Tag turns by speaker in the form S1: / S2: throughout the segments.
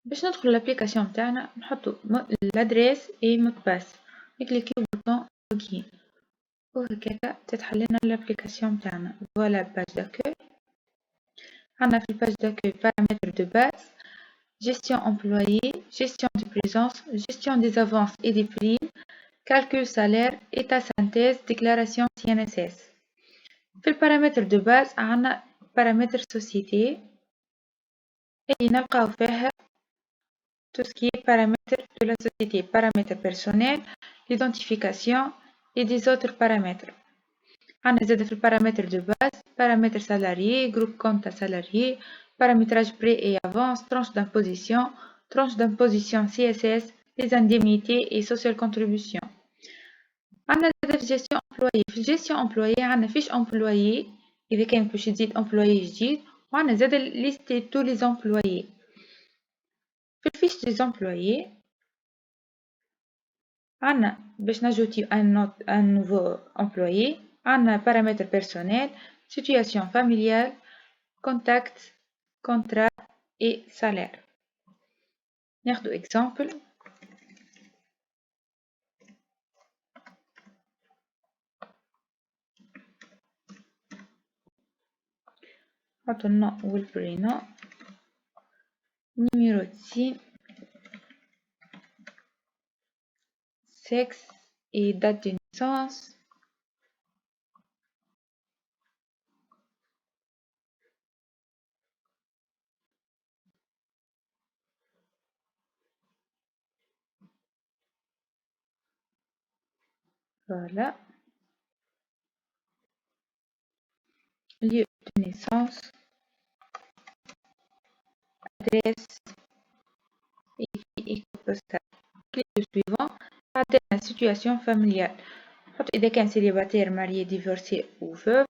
S1: باش ندخل الابليكاسيون متاعنا نحطو الادريس اي مود باس، نكليكيو بوطون لوغين وهكاكا تتحلنا الابليكاسيون متاعنا. فوالا باج داكوي. عندنا في الباج داكوي بارامتر دو باز، gestion employé, gestion de présence, gestion des avances et des primes, calcul salaire, état synthèse, déclaration CNSS. في البارامتر دو باز عندنا بارامتر société اللي نلقاو فيها tout ce qui est paramètres de la société, paramètres personnels, l'identification et des autres paramètres. On a des paramètres de base, paramètres salariés, groupe compte salarié, paramétrage prêt et avance, tranche d'imposition CSS, les indemnités et social contribution. On a des gestion employée. في gestion employée عندنا fiche employé إذا كان باش يزيد employé جديد، وعندنا زاد liste tous les employés. في الفيش des employés عندنا باش نجوتي un nouveau employé، عندنا paramètres personnels, situation familiale, contact, contrat et salaire. ناخدو exemple. نحطو النوم والبرينوم، numéro de SIM, sexe et date de naissance. Voilà. Lieu de naissance, adresse et code postal. Clic suivant. La situation familiale. إذا كان célibataire, marié, divorcé ou veuve.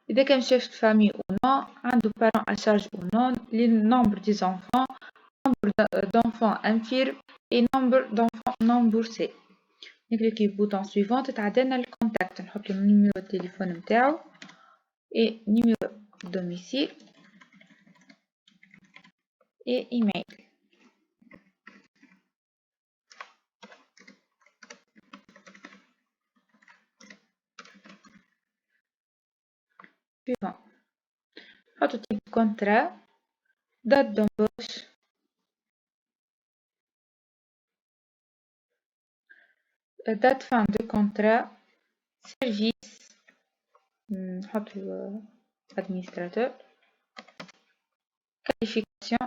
S1: إذا كان chef de famille ou non, عنده parent à charge ou non, le nombre des enfants, nombre d'enfants infirmes et nombre d'enfants non boursiers. نكليكي bouton suivant تتعدلنا الكونتاكت، نحط له numéro de téléphone نتاعو et numéro de domicile et email. Suivant. نحط type contrat, date d'embauche, date fin de contrat, service, نحط administrateur, qualification,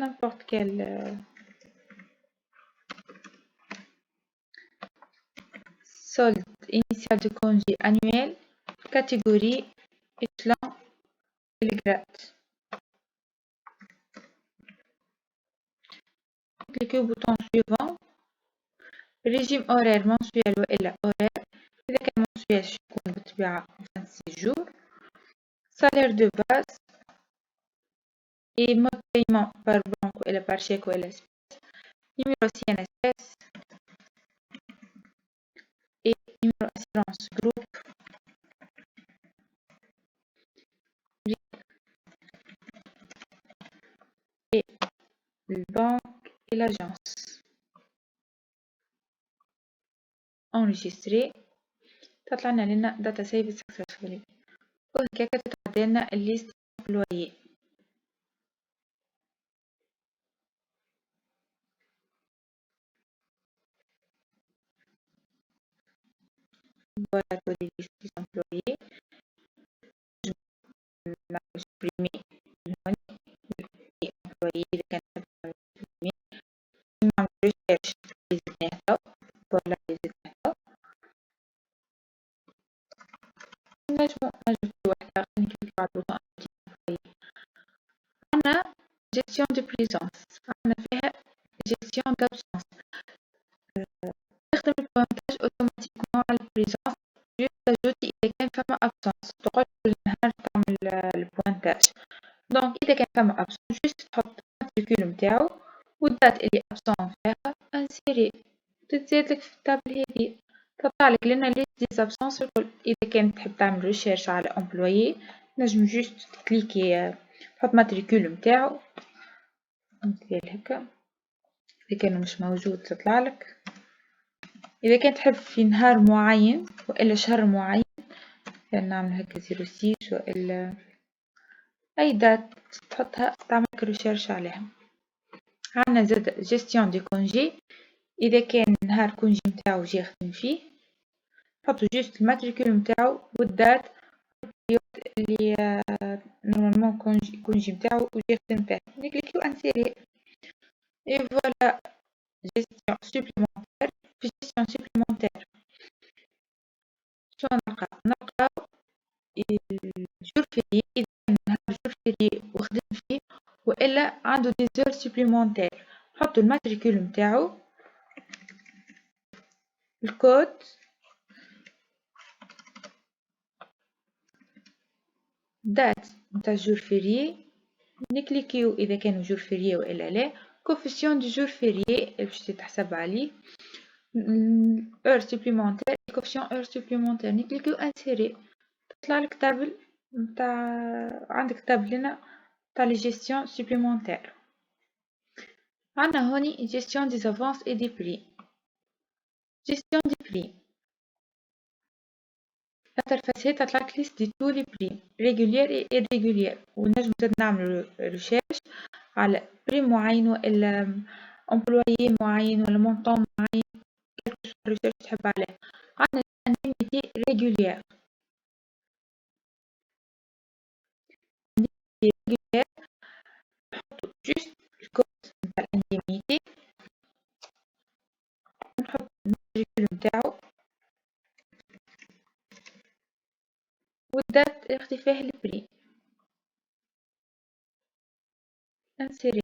S1: n'importe quelle solde initial de congé annuel, catégorie, échelon et le grade. Cliquez au bouton suivant. Régime horaire mensuel وإلا horaire. إذا كان mensuel يكون بالطبيعة 26 jours. Salaire de base et mode de paiement par banque وإلا par chèque وإلا espèce. Numéro CNSS et numéro assurance groupe. Et la banque et l'agence. Enregistrer. تطلعنا لنا data save successfully. وهكاك تتعدلنا الليست employé. Voilà pour les listes des employés. Je vais supprimer le nom des employés إذا كان supprimer. نعمل recherche les états. Voilà les états. نجمو نجبدو واحدة نكليكو على البوطون employé. عندنا gestion de présence، عندنا فيها gestion d'absence. تخدم البوانتاج اوتوماتيكمون على البريزونس، تجوتي إذا كان فما absence، تقعد كل نهار تعمل البوانتاج. دونك إذا كان فما absence جوست تحط الماتريكول متاعو والدات اللي absent فيها انسيري، تتزادلك في التابل هذي، تطلعلك لنا ليست دي absences الكل. إذا كانت تحب تعمل ريشيرش على امبلويي نجم جوست تكليكي تحط ماتريكول متاعو مثال هكا. إذا كان مش موجود تطلع لك. إذا كان تحب في نهار معين وإلا شهر معين يعني نعمل هكا 06 وإلا أي دات تحطها تعمل ريشيرش عليها. عنا زاد جيستيون دي كونجي. إذا كان نهار كونجي متاعو جي يخدم فيه نحطو جوست الماتريكول متاعو والدات اللي نورمالمون كونجي متاعو وجي يخدم فيه نكليكيو انسيري. اي فوالا جيستيون سوبليمونتير. في جيستيون سوبليمونتير شو نلقاو الجور فيري. إذا كان نهار جور فيري وخدم فيه وإلا عنده دي زور سوبليمونتير نحطو الماتريكول متاعو الكود دات نتاع جور فيري نكليكيو إذا كانوا جور فيري وإلا لا. كوفيسيون دو جور فيري باش تتحسب عليه اور سوبليمونتير كوفيسيون اور سوبليمونتير نكليكيو انسيري تطلع لك تابل نتاع عندك تابل هنا تاع لي جيستيون سوبليمونتير. عندنا هوني جيستيون دي زافونس اي دي بري. جيستيون دي بري الانترفاس هي تطلع لك ليست دي تو لي بري ريغولير اي irrégulier ونجم زاد نعمل ريشيرش على بري معين ولا امبلويي معين ولا مونطون معين كالكو الريشيرش تحب عليه. عندنا انديميتي ريغولير. ريغولير نحطو جوست الكود نتاع الانديميتي نحط الماتريكول نتاعو والدات ياخد فيه البري انسيري.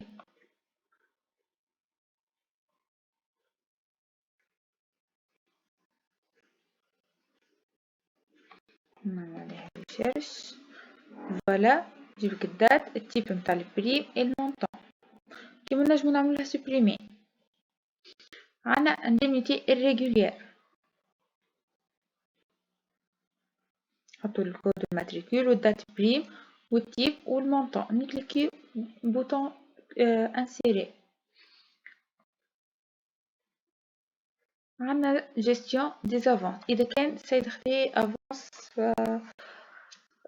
S1: نعمل عليها ريشيرش فوالا يجيبلك الدات التيب نتاع البري المونطون كيما نجمو نعملوها سوبريمي. عنا indemnité irrégulière نحطو الكود الماتريكول والدات بريم والتيب والمونطون نكليكيو بوطون انسيري. عنا جيستيون دي زافونس. اذا كان السيد خدي افونس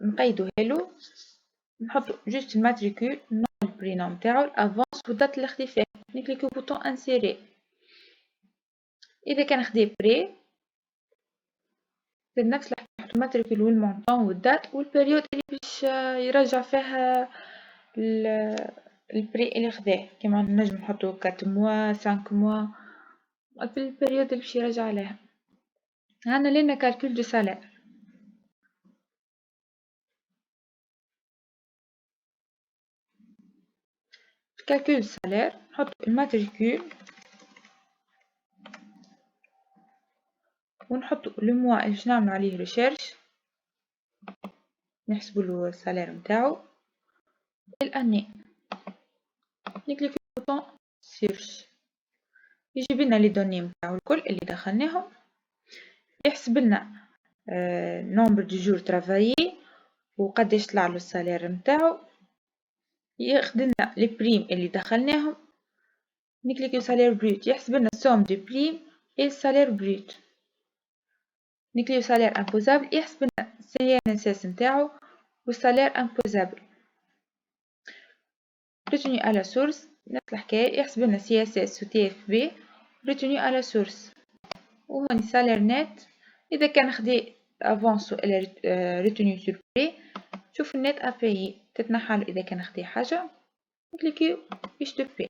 S1: نقيدو هالو نحطو جوست الماتريكول نوع البرينوم تاعو الافونس والدات اللي خدي فيه نكليكيو بوطون انسيري. اذا كان خدي بري زاد نفس الحكاية نحطو الماتريكول والمونطون والدات والبريود اللي باش يرجع فيها البري اللي خداه كيما نجم نحطو 4 موا 5 موا في البريود اللي باش يرجع عليها. عندنا لينا كالكول دو سالير. في كالكول سالير نحطو الماتريكول ونحطو لو موا اللي باش نعملو عليه ريشيرش نحسبولو السالير نتاعو الاني نكليكو بوطون سيرش يجيب لنا لي دوني نتاعو الكل اللي دخلناهم يحسب لنا نومبر دو جور ترافايي وقداش طلعلو السالير نتاعو ياخدلنا لي بريم اللي دخلناهم نكليكيو سالير بروت يحسب لنا السوم دو بريم اي السالير بروت نكليكيو سالير امبوزابل يحسب لنا سي ان اس اس نتاعو والسالير امبوزابل retenu à la source نفس الحكاية يحسب لنا سي اس اس و تي اف بي retenu à la source. وهوني سالير نت إذا كان خدي افونس ولا retenu sur prix شوف النت ابايي تتنحل. إذا كان خدي حاجة نكليكيو فيش دو بي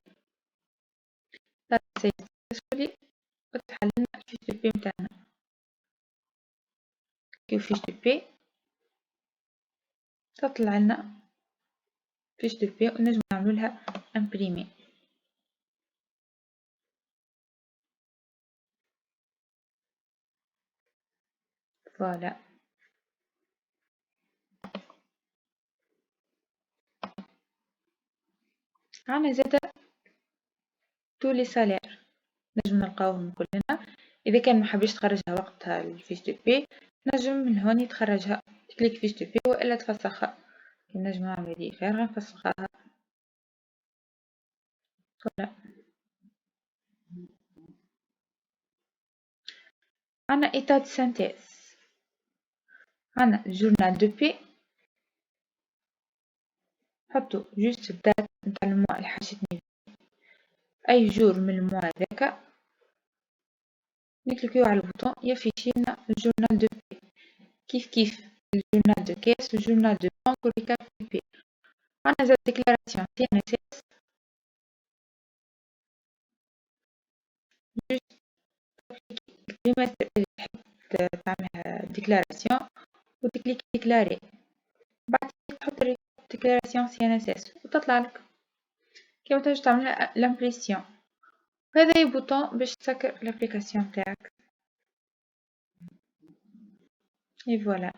S1: سيسولي وتحل لنا فيش دو بي متاعنا كيو فيش دو بي تطلع لنا فيش دو بي ونجم نعملولها امبريمي. فوالا عنا زادا تو لي سالير نجم نلقاوهم كلنا. إذا كان محبش تخرجها وقتها الفيش دو بي نجم من هوني تخرجها تكليك فيش دو بي وإلا تفسخها. نجم نعمل دي غير نفسخها فوالا. عندنا état de synthèse. عندنا journal de paix. نحطو جوست الدات نتاع الموا اللي حاجتني بيه. أي جور من الموا هذاكا نكليكيو على البوطون يافيشي لنا الجورنال دو بي كيف الجورنال دو كاس والجورنال دو بنك والريكاب دو بي. عندنا زاد ديكلاراسيون سي ان اس اس. جوست الكلمات اللي تحب تعملها ديكلاراسيون وتكليكي ديكلاري، بعد تحط ديكلاراسيون سي ان اس اس وتطلع لك كيما تنجم تعملها لامبريسيون. وهذا هي بوطون باش تسكر الابليكاسيون تاعك. اي فوالا.